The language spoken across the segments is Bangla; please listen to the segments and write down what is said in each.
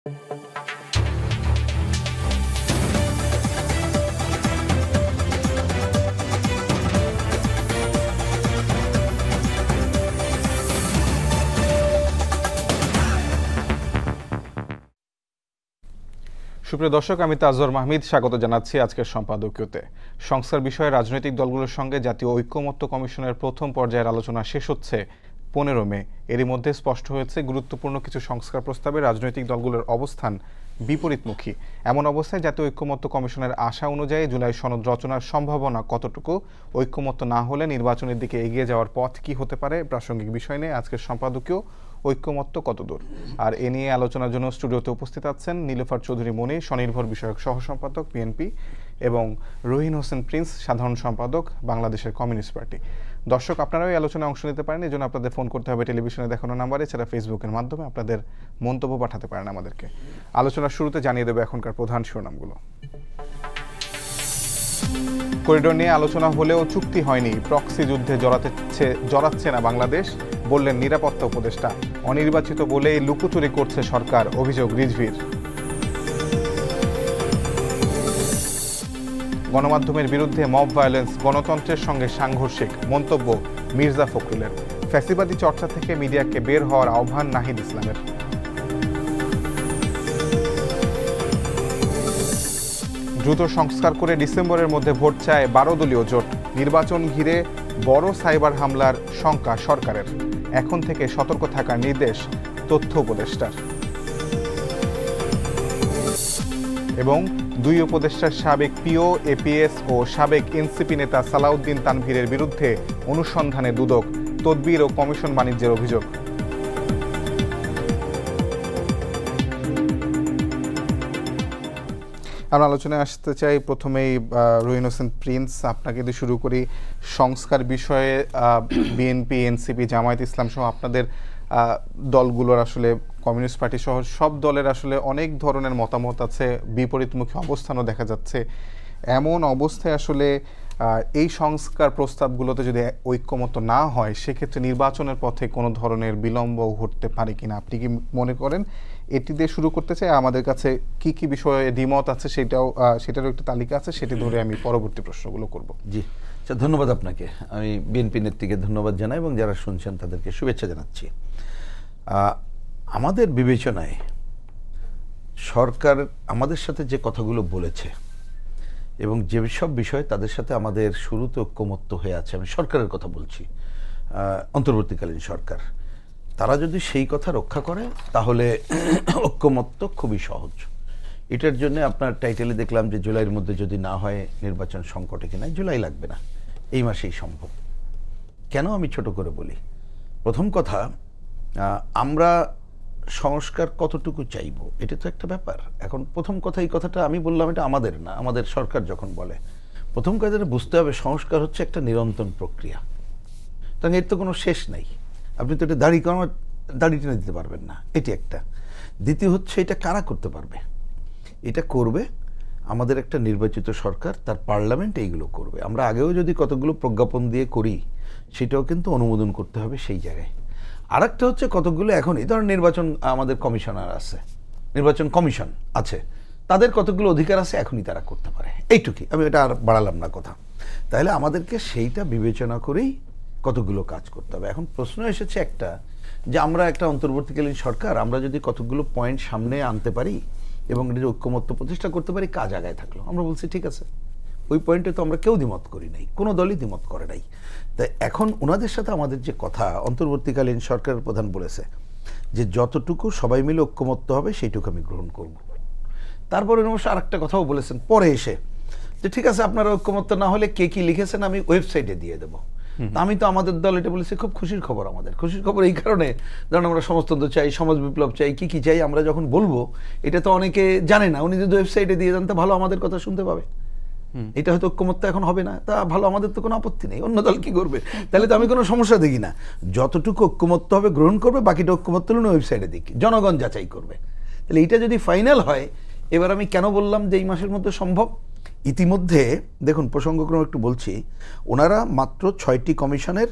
সুপ্রিয় দর্শক, আমি তাজওয়ার মাহমিদ স্বাগত জানাচ্ছি আজকের সম্পাদকীয়তে। সংস্কার বিষয়ে রাজনৈতিক দলগুলোর সঙ্গে জাতীয় ঐক্যমত্য কমিশনের প্রথম পর্যায়ের আলোচনা শেষ হচ্ছে 15 মে। এরই মধ্যে স্পষ্ট হয়েছে গুরুত্বপূর্ণ কিছু সংস্কার প্রস্তাবে রাজনৈতিক দলগুলোর অবস্থান বিপরীতমুখী। এমন অবস্থায় জাতীয় ঐক্যমত্য কমিশনের আশা অনুযায়ী জুলাই সনদ রচনার সম্ভাবনা কতটুকু, ঐক্যমত্য না হলে নির্বাচনের দিকে এগিয়ে যাওয়ার পথ কি হতে পারে, প্রাসঙ্গিক বিষয় নিয়ে আজকের সম্পাদকীয় ঐক্যমত্য কতদূর। আর এ নিয়ে আলোচনার জন্য স্টুডিওতে উপস্থিত আছেন নীলুফার চৌধুরী মনি, স্বনির্ভর বিষয়ক সহ সম্পাদক বিএনপি, এবং রহিন হোসেন প্রিন্স, সাধারণ সম্পাদক বাংলাদেশের কমিউনিস্ট পার্টি। দর্শক, আপনারাও এই আলোচনায় অংশ নিতে পারেন। এই জন্য আপনাদের ফোন করতে হবে টেলিভিশনে দেখানো নাম্বারে, এছাড়া ফেসবুকের মাধ্যমে আপনাদের মন্তব্য পাঠাতে পারেন আমাদেরকে। আলোচনার শুরুতে জানিয়ে দেবো এখনকার প্রধান শিরোনামগুলো। করিডোর নিয়ে আলোচনা হলেও চুক্তি হয়নি, প্রক্সি যুদ্ধে জড়াচ্ছে না বাংলাদেশ, বললেন নিরাপত্তা উপদেষ্টা। অনির্বাচিত বলেই লুকোচুরি করছে সরকার, অভিযোগ রিজভির। গণমাধ্যমের বিরুদ্ধে মব ভায়োলেন্স গণতন্ত্রের সঙ্গে সাংঘর্ষিক, মন্তব্য মির্জা ফখরুলের। ফ্যাসিবাদী চর্চা থেকে মিডিয়াকে বের হওয়ার আহ্বান নাহিদ ইসলামের। দ্রুত সংস্কার করে ডিসেম্বরের মধ্যে ভোট চায় 12 দলীয় জোট। নির্বাচন ঘিরে বড় সাইবার হামলার শঙ্কা সরকারের, এখন থেকে সতর্ক থাকার নির্দেশ তথ্য উপদেষ্টার। এবং দুই উপদেষ্টার সাবেক পিও, এপিএস ও সাবেক এনসিপি নেতা সালাউদ্দিন তানভীরের বিরুদ্ধে অনুসন্ধানে দুদক, তদবির ও কমিশন বাণিজ্যের অভিযোগ। আমরা আলোচনায় আসতে চাই প্রথমেই রহিন হোসেন প্রিন্স, আপনাকে দিয়ে শুরু করি। সংস্কার বিষয়ে বিএনপি, এনসিপি, জামায়াত ইসলাম সহ আপনাদের দলগুলোর আসলে কমিউনিস্ট পার্টি সহ সব দলের আসলে অনেক ধরনের মতামত আছে, বিপরীতমুখী অবস্থানও দেখা যাচ্ছে। এমন অবস্থায় আসলে এই সংস্কার প্রস্তাবগুলোতে যদি ঐক্যমত না হয়, সেক্ষেত্রে নির্বাচনের পথে কোনো ধরনের বিলম্ব ঘটতে পারে কিনা আপনি কি মনে করেন? এটি দিয়ে শুরু করতে চাই। আমাদের কাছে কি কি বিষয়ে দ্বিমত আছে সেটারও একটা তালিকা আছে, সেটি ধরে আমি পরবর্তী প্রশ্নগুলো করব। জি, ধন্যবাদ আপনাকে। আমি বিএনপি নেত্রীকে ধন্যবাদ জানাই এবং যারা শুনছেন তাদেরকে শুভেচ্ছা জানাচ্ছি। আমাদের বিবেচনায় সরকার আমাদের সাথে যে কথাগুলো বলেছে এবং যে সব বিষয় তাদের সাথে আমাদের শুরুতে ঐক্যমত্য হয়ে আছে, আমি সরকারের কথা বলছি, অন্তর্বর্তীকালীন সরকার, তারা যদি সেই কথা রক্ষা করে তাহলে ঐক্যমত্য খুবই সহজ। এটার জন্য আপনার টাইটেলে দেখলাম যে জুলাইয়ের মধ্যে যদি না হয় নির্বাচন সংকটে কিনা, জুলাই লাগবে না, এই মাসেই সম্ভব। কেন আমি ছোট করে বলি, প্রথম কথা, আমরা সংস্কার কতটুকু চাইব এটা তো একটা ব্যাপার। এখন প্রথম কথা, এই কথাটা আমি বললাম এটা আমাদের না, আমাদের সরকার যখন বলে, প্রথম কথাটা বুঝতে হবে সংস্কার হচ্ছে একটা নিরন্তর প্রক্রিয়া, কারণ এর তো কোনো শেষ নাই। আপনি তো এটা দাড়ি টেনে দিতে পারবেন না, এটি একটা। দ্বিতীয় হচ্ছে এটা কারা করতে পারবে, এটা করবে আমাদের একটা নির্বাচিত সরকার, তার পার্লামেন্ট এইগুলো করবে। আমরা আগেও যদি কতগুলো প্রজ্ঞাপন দিয়ে করি সেটাও কিন্তু অনুমোদন করতে হবে সেই জায়গায়। আর একটা হচ্ছে কতগুলো এখন এই ধরনের নির্বাচন, আমাদের কমিশনার আছে, নির্বাচন কমিশন আছে, তাদের কতগুলো অধিকার আছে, এখনই তারা করতে পারে, এইটুকুই। আমি এটা আর বাড়ালাম না কথা। তাহলে আমাদেরকে সেইটা বিবেচনা করেই কতগুলো কাজ করতে হবে। এখন প্রশ্ন এসেছে একটা, যে আমরা একটা অন্তর্বর্তীকালীন সরকার, আমরা যদি কতগুলো পয়েন্ট সামনে আনতে পারি এবং এটা ঐক্যমত্য প্রতিষ্ঠা করতে পারি, কাজ আগায় থাকলো। আমরা বলছি ঠিক আছে, ওই পয়েন্টে তো আমরা কেউ দ্বিমত করি নাই, কোনো দলই দ্বিমত করে নাই। তাই এখন ওনাদের সাথে আমাদের যে কথা, অন্তর্বর্তীকালীন সরকারের প্রধান বলেছে যে যতটুকু সবাই মিলে ঐক্যমত্য হবে সেইটুকু আমি গ্রহণ করব। তারপরে অবশ্য আর একটা কথাও বলেছেন পরে এসে, যে ঠিক আছে আপনারা ঐক্যমত্য না হলে কে কি লিখেছেন আমি ওয়েবসাইটে দিয়ে দেবো। আমি তো আমাদের দল এটা বলেছি, খুব খুশির খবর। আমাদের খুশির খবর এই কারণে, কারণ আমরা সমাজতন্ত্র চাই, সমাজ বিপ্লব চাই, কি কি চাই আমরা যখন বলবো, এটা তো অনেকে জানে না। উনি যদি ওয়েবসাইটে দিয়ে দেন তা ভালো, আমাদের কথা শুনতে পাবে। এটা হয়তো ঐক্যমত্য এখন হবে না, তা ভালো, আমাদের তো কোনো আপত্তি নেই, অন্য দল কি করবে, তাহলে তো আমি কোনো সমস্যা দেখি না। যতটুকু ঐক্যমত্য হবে গ্রহণ করবে, বাকিটা ঐক্যমত্য হলে ওয়েবসাইটে দেখি, জনগণ যাচাই করবে। তাহলে এইটা যদি ফাইনাল হয়, এবার আমি কেন বললাম যে এই মাসের মধ্যে সম্ভব, ইতিমধ্যে দেখুন প্রসঙ্গক্রমে একটু বলছি, ওনারা মাত্র 6টি কমিশনের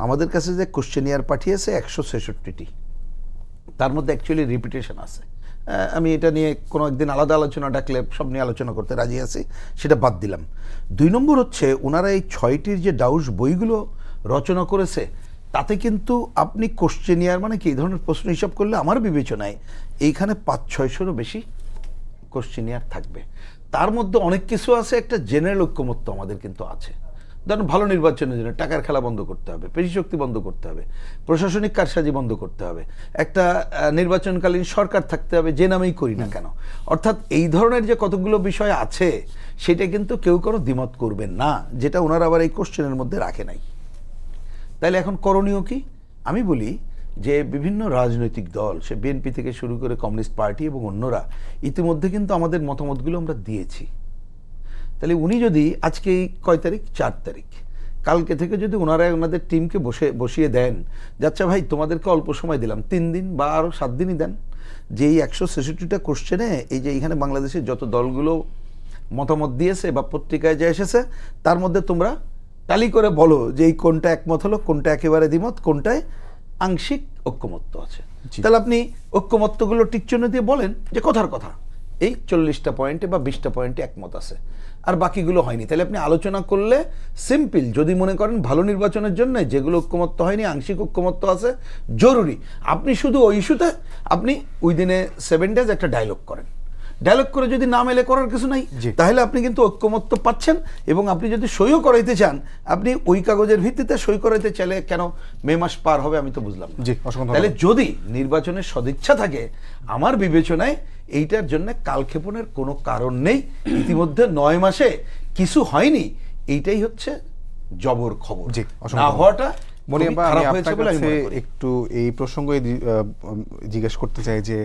আমাদের কাছে যে কোশ্চেনিয়ার পাঠিয়েছে 166টি, তার মধ্যে অ্যাকচুয়ালি রিপিটেশন আছে। আমি এটা নিয়ে কোনো একদিন আলাদা আলোচনা ডাকলে সব নিয়ে আলোচনা করতে রাজি আছি, সেটা বাদ দিলাম। 2 নম্বর হচ্ছে ওনারা এই 6টির যে ডাউস বইগুলো রচনা করেছে তাতে কিন্তু আপনি কোশ্চেনিয়ার মানে কি এই ধরনের প্রশ্ন হিসাব করলে আমার বিবেচনায় এইখানে 500-600-রও বেশি কোশ্চেনিয়ার থাকবে। তার মধ্যে অনেক কিছু আছে, একটা জেনারেল ঐক্যমত্য আমাদের কিন্তু আছে। ধরুন ভালো নির্বাচনের জন্য টাকার খেলা বন্ধ করতে হবে, পেশিশক্তি বন্ধ করতে হবে, প্রশাসনিক কারসাজি বন্ধ করতে হবে, একটা নির্বাচনকালীন সরকার থাকতে হবে, যে নামেই করি না কেন। অর্থাৎ এই ধরনের যে কতগুলো বিষয় আছে সেটা কিন্তু কেউ কোনো দ্বিমত করবেন না, যেটা ওনারা আবার এই কোশ্চেনের মধ্যে রাখে নাই। তাইলে এখন করণীয় কি? আমি বলি যে বিভিন্ন রাজনৈতিক দল, সে বিএনপি থেকে শুরু করে কমিউনিস্ট পার্টি এবং অন্যরা ইতিমধ্যে কিন্তু আমাদের মতামতগুলো আমরা দিয়েছি। তাহলে উনি যদি আজকে কয় তারিখ, 4 তারিখ, কালকে থেকে যদি ওনারা ওনাদের টিমকে বসিয়ে দেন, যাচ্ছা ভাই তোমাদেরকে অল্প সময় দিলাম, 3 দিন বা আরও 7 দিনই দেন, যে এই 166টা কোশ্চেনে এই যে এইখানে বাংলাদেশের যত দলগুলো মতামত দিয়েছে বা পত্রিকায় যা এসেছে তার মধ্যে তোমরা টালি করে বলো যে এই কোনটা একমত হলো, কোনটা একেবারে দ্বিমত, কোনটায় আংশিক ঐক্যমত্য আছে। তাহলে আপনি ঐক্যমত্যগুলো টিকচিহ্ন দিয়ে বলেন যে কথার কথা এই 40টা পয়েন্টে বা 20টা পয়েন্টে একমত আছে, আর বাকিগুলো হয়নি। তাহলে আপনি আলোচনা করলে সিম্পল, যদি মনে করেন ভালো নির্বাচনের জন্য যেগুলো ঐক্যমত্য হয়নি, আংশিক ঐক্যমত্য আছে, জরুরি, আপনি শুধু ওই ইস্যুতে আপনি ওই দিনে 7 ডেজ একটা ডায়লগ করেন। ডায়লগ করে যদি না মেলে করার কিছু নাই, তাহলে আপনি কিন্তু ঐক্যমত্য পাচ্ছেন। এবং আপনি যদি সইও করাইতে চান, আপনি ওই কাগজের ভিত্তিতে সই করাইতে চাইলে কেন মে মাস পার হবে আমি তো বুঝলাম না। তাহলে যদি নির্বাচনের সদিচ্ছা থাকে, আমার বিবেচনায় এইটার জন্য কালক্ষেপণের কোনো কারণ নেই। ইতিমধ্যে 9 মাসে কিছু হয়নি, এইটাই হচ্ছে জবর খবর। না হওয়াটা মরিয়াম্বা, আমি আপনার কাছে একটু এই প্রসঙ্গে জিজ্ঞেস করতে চাই যে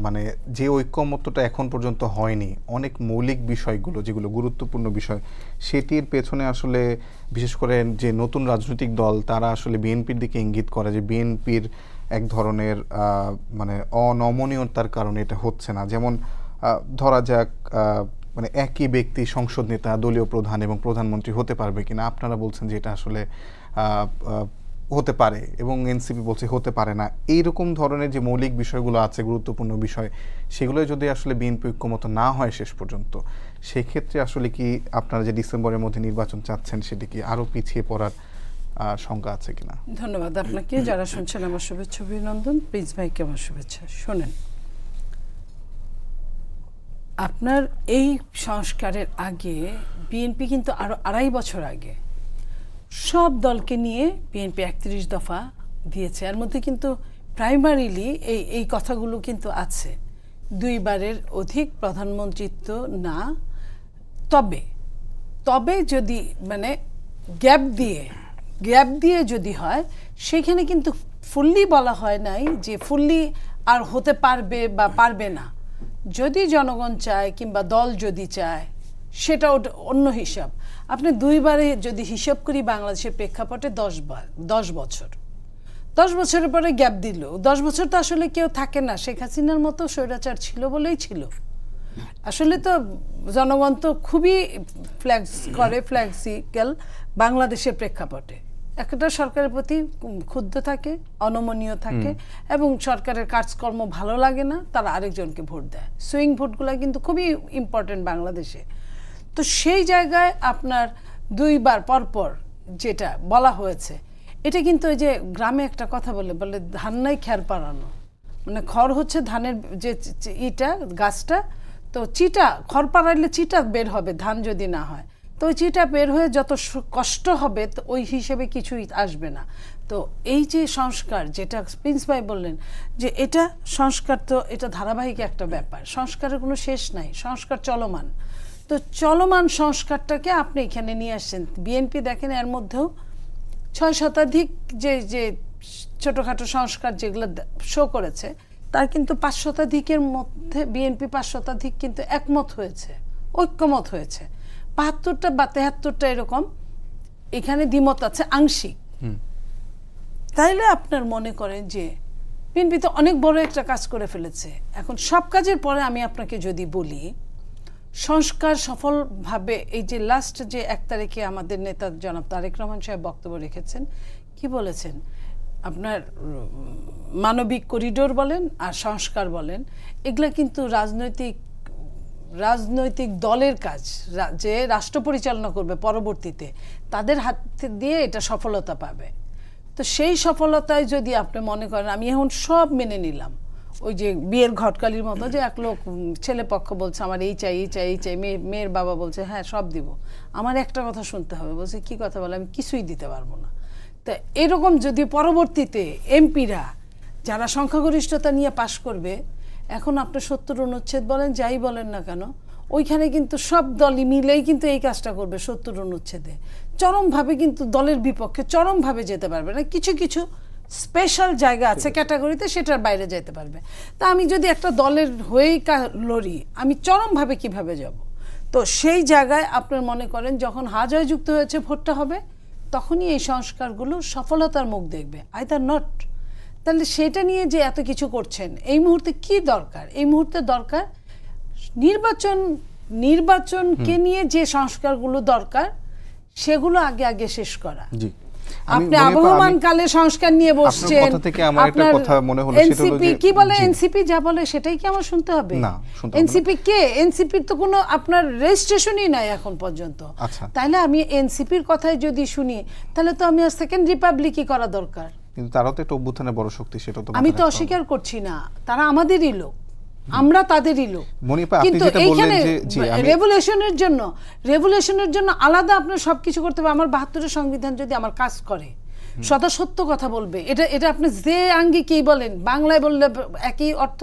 মানে যে ঐক্যমত্যটা এখন পর্যন্ত হয়নি, অনেক মৌলিক বিষয়গুলো যেগুলো গুরুত্বপূর্ণ বিষয়, সেটির পেছনে আসলে বিশেষ করে যে নতুন রাজনৈতিক দল তারা আসলে বিএনপির দিকে ইঙ্গিত করে যে বিএনপির এক ধরনের মানে অনমনীয়তার কারণে এটা হচ্ছে না। যেমন ধরা যাক মানে একই ব্যক্তি সংসদ নেতা, দলীয় প্রধান এবং প্রধানমন্ত্রী হতে পারবে কিনা। আপনারা বলছেন যে এটা আসলে হতে পারে এবং এনসিপি বলছে হতে পারে না। এইরকম ধরনের যে মৌলিক বিষয়গুলো আছে, গুরুত্বপূর্ণ বিষয়, সেগুলো যদি আসলে বিএনপি ঐক্যমত না হয় শেষ পর্যন্ত, সেক্ষেত্রে আসলে কি আপনারা যে ডিসেম্বরের মধ্যে নির্বাচন চাচ্ছেন সেটি কি আরও পিছিয়ে পড়ার শঙ্কা আছে কিনা? ধন্যবাদ আপনাকে। যারা শুনছেন আমার শুভেচ্ছা অভিনন্দন, প্রিন্স ভাইকে আমার শুভেচ্ছা। শোনেন, আপনার এই সংস্কারের আগে বিএনপি কিন্তু আরো 2.5 বছর আগে সব দলকে নিয়ে বিএনপি 31 দফা দিয়েছে। এর মধ্যে কিন্তু প্রাইমারিলি এই কথাগুলো কিন্তু আছে, 2 বারের অধিক প্রধানমন্ত্রিত্ব না, তবে যদি মানে গ্যাপ দিয়ে যদি হয়, সেখানে কিন্তু ফুললি বলা হয় নাই যে ফুললি আর হতে পারবে বা পারবে না। যদি জনগণ চায় কিংবা দল যদি চায়, সেটা অন্য হিসাব। আপনি 2 বারে যদি হিসাব করি বাংলাদেশের প্রেক্ষাপটে 10 বছর, 10 বছরের পরে গ্যাপ দিল। 10 বছর তো আসলে কেউ থাকে না, শেখ হাসিনার মতো স্বৈরাচার ছিল বলেই ছিল। আসলে তো জনগণ তো খুবই ফ্লেক্সিবল বাংলাদেশের প্রেক্ষাপটে। একটা সরকারের প্রতি ক্ষুব্ধ থাকে, অনমনীয় থাকে এবং সরকারের কাজকর্ম ভালো লাগে না, তারা আরেকজনকে ভোট দেয়। সুইং ভোটগুলো কিন্তু খুবই ইম্পর্টেন্ট বাংলাদেশে। তো সেই জায়গায় আপনার 2 বার পরপর যেটা বলা হয়েছে, এটা কিন্তু ওই যে গ্রামে একটা কথা বলে ধান নাই খ্যার পাড়ানো, মানে খড় হচ্ছে ধানের যে গাছটা, তো চিটা খড় পাড়াইলে চিটা বের হবে ধান যদি না হয়, তো ওই চিটা বের হয়ে যত কষ্ট হবে তো ওই হিসেবে কিছুই আসবে না। তো এই যে সংস্কার, যেটা প্রিন্স ভাই বললেন যে এটা সংস্কার, তো এটা ধারাবাহিক একটা ব্যাপার, সংস্কারের কোনো শেষ নাই, সংস্কার চলমান। তো চলমান সংস্কারটাকে আপনি এখানে নিয়ে আসছেন। বিএনপি দেখেন এর মধ্যেও 6 শতাধিক যে ছোটোখাটো সংস্কার যেগুলো শো করেছে, তার কিন্তু 5 শতাধিকের মধ্যে বিএনপি 5 শতাধিক কিন্তু একমত হয়েছে, ঐক্যমত হয়েছে। 72টা বা 73টা এরকম এখানে দ্বিমত আছে আংশিক। তাইলে আপনার মনে করেন যে বিএনপি তো অনেক বড় একটা কাজ করে ফেলেছে। এখন সব কাজের পরে আমি আপনাকে যদি বলি, সংস্কার সফলভাবে এই যে লাস্ট যে 1 তারিখে আমাদের নেতা জনাব তারেক রহমান সাহেব বক্তব্য রেখেছেন, কি বলেছেন, আপনার মানবিক করিডোর বলেন আর সংস্কার বলেন, এগুলা কিন্তু রাজনৈতিক দলের কাজ, যে রাষ্ট্র পরিচালনা করবে পরবর্তীতে তাদের হাত দিয়ে এটা সফলতা পাবে। তো সেই সফলতায় যদি আপনি মনে করেন আমি এখন সব মেনে নিলাম, ওই যে বিয়ের ঘটকালির মতো যে এক লোক ছেলে পক্ষ বলছে আমার এই চাই এই চাই এই চাই, মেয়ের বাবা বলছে হ্যাঁ সব দিব, আমার একটা কথা শুনতে হবে, বলছে কি কথা বলে আমি কিছুই দিতে পারবো না। তা এরকম যদি পরবর্তীতে এমপিরা যারা সংখ্যাগরিষ্ঠতা নিয়ে পাশ করবে, এখন আপনি 70 অনুচ্ছেদ বলেন যাই বলেন না কেন, ওইখানে কিন্তু সব দলই মিলেই কিন্তু এই কাজটা করবে 70 অনুচ্ছেদে, চরমভাবে কিন্তু দলের বিপক্ষে চরমভাবে যেতে পারবে না। কিছু কিছু স্পেশাল জায়গা আছে ক্যাটাগরিতে, সেটার বাইরে যেতে পারবে। তা আমি যদি একটা দলের হয়েই লড়ি, আমি চরমভাবে কিভাবে যাব? তো সেই জায়গায় আপনার মনে করেন যখন হাজয় যুক্ত হয়েছে ভোটটা হবে, তখনই এই সংস্কারগুলো সফলতার মুখ দেখবে, আইদার নট। তাহলে সেটা নিয়ে যে এত কিছু করছেন, এই মুহূর্তে কি দরকার? এই মুহূর্তে দরকার নির্বাচনকে নিয়ে যে সংস্কারগুলো দরকার সেগুলো আগে আগে শেষ করা। জি, আপনি আবহমান কালে সংস্কার নিয়ে বসছেন, আপনার কথা থেকে আমার একটা কথা মনে হলো, সেটা হলো এনসিপি যে কি বলে, এনসিপি যা বলে সেটাই কি আমার শুনতে হবে? না, শুনতে হবে না। এনসিপি কে? এনসিপির তো কোনো আপনার রেজিস্ট্রেশনই নাই এখন পর্যন্ত। আচ্ছা, তাহলে আমি এনসিপির কথাই যদি শুনি, তাহলে তো আমি সেকেন্ড রিপাবলিকই করা দরকার। কিন্তু তারাও তো একটা অভ্যুত্থানের বড় শক্তি, সেটা তো আমি তো অস্বীকার করছি না, তারা আমাদেরই লোক, আমরা তাদেরই লোক। কিন্তু এইখানে রেভলিউশনের জন্য আলাদা আপনার সবকিছু করতে হবে। আমার 72-এর সংবিধান যদি আমার কাজ করে, সদা সত্য কথা বলবে, এটা আপনি যে আঙ্গিকেই বলেন, বাংলায় বললে একই অর্থ,